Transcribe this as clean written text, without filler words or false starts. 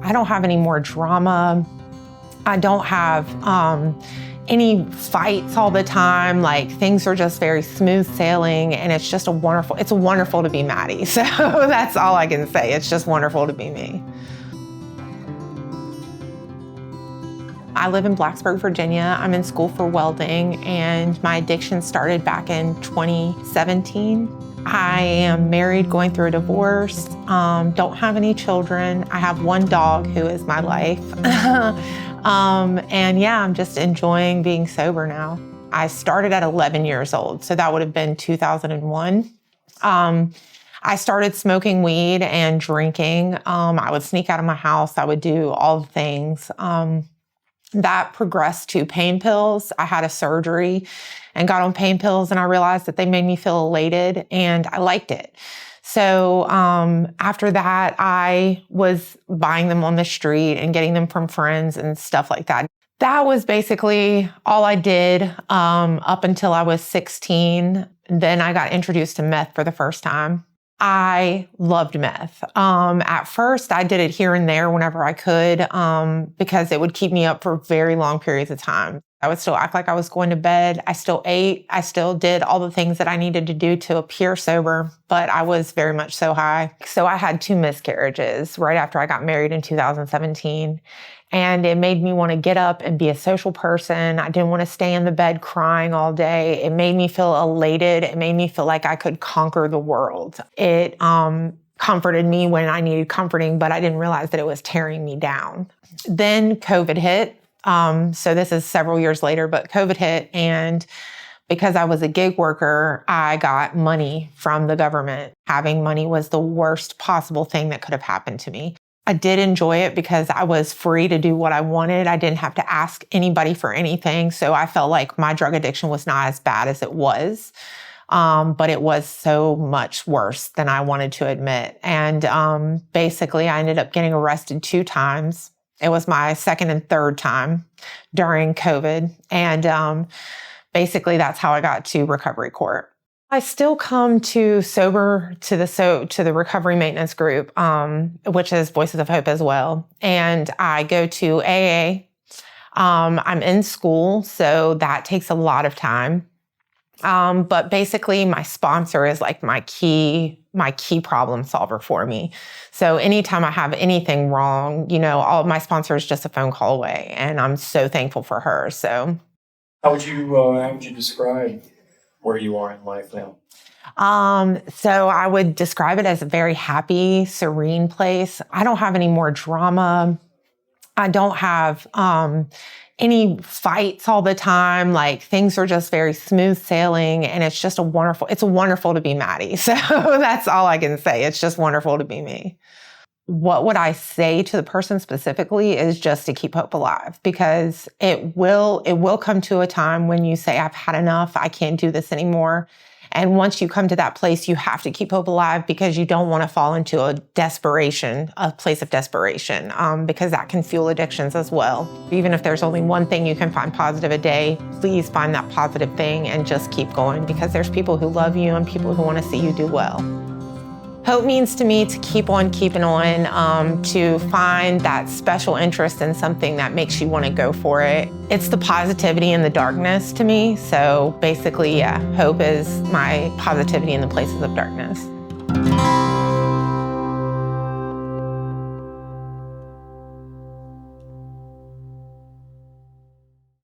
I don't have any more drama. I don't have any fights all the time. Like, things are just very smooth sailing, and it's wonderful to be Maddie. So that's all I can say. It's just wonderful to be me. I live in Blacksburg, Virginia. I'm in school for welding, and my addiction started back in 2017. I am married, going through a divorce, don't have any children. I have one dog who is my life. And yeah, I'm just enjoying being sober now. I started at 11 years old, so that would have been 2001. I started smoking weed and drinking. I would sneak out of my house. I would do all the things. That progressed to pain pills. I had a surgery and got on pain pills, and I realized that they made me feel elated, and I liked it. So after that, I was buying them on the street and getting them from friends and stuff like that. That was basically all I did up until I was 16. Then I got introduced to meth for the first time. I loved meth. At first, I did it here and there whenever I could because it would keep me up for very long periods of time. I would still act like I was going to bed. I still ate. I still did all the things that I needed to do to appear sober, but I was very much so high. So I had 2 miscarriages right after I got married in 2017. And it made me want to get up and be a social person. I didn't want to stay in the bed crying all day. It made me feel elated. It made me feel like I could conquer the world. It comforted me when I needed comforting, but I didn't realize that it was tearing me down. Then COVID hit. So this is several years later, but COVID hit. And because I was a gig worker, I got money from the government. Having money was the worst possible thing that could have happened to me. I did enjoy it because I was free to do what I wanted. I didn't have to ask anybody for anything. So I felt like my drug addiction was not as bad as it was. But it was so much worse than I wanted to admit. And basically, I ended up getting arrested 2 times. It was my second and third time during COVID. And basically, that's how I got to recovery court. I still come to the recovery maintenance group, which is Voices of Hope as well. And I go to AA. I'm in school, so that takes a lot of time. But basically my sponsor is like my key problem solver for me. So anytime I have anything wrong, my sponsor is just a phone call away, and I'm so thankful for her. So how would you describe where you are in life now? So I would describe it as a very happy, serene place. I don't have any more drama. I don't have any fights all the time. Like, things are just very smooth sailing, and it's wonderful to be Maddie. So that's all I can say. It's just wonderful to be me. What would I say to the person specifically is just to keep hope alive, because it will come to a time when you say, I've had enough, I can't do this anymore. And once you come to that place, you have to keep hope alive, because you don't want to fall into a place of desperation, because that can fuel addictions as well. Even if there's only one thing you can find positive a day, please find that positive thing and just keep going, because there's people who love you and people who want to see you do well. Hope means to me to keep on keeping on, to find that special interest in something that makes you want to go for it. It's the positivity in the darkness to me. So basically, yeah, hope is my positivity in the places of darkness.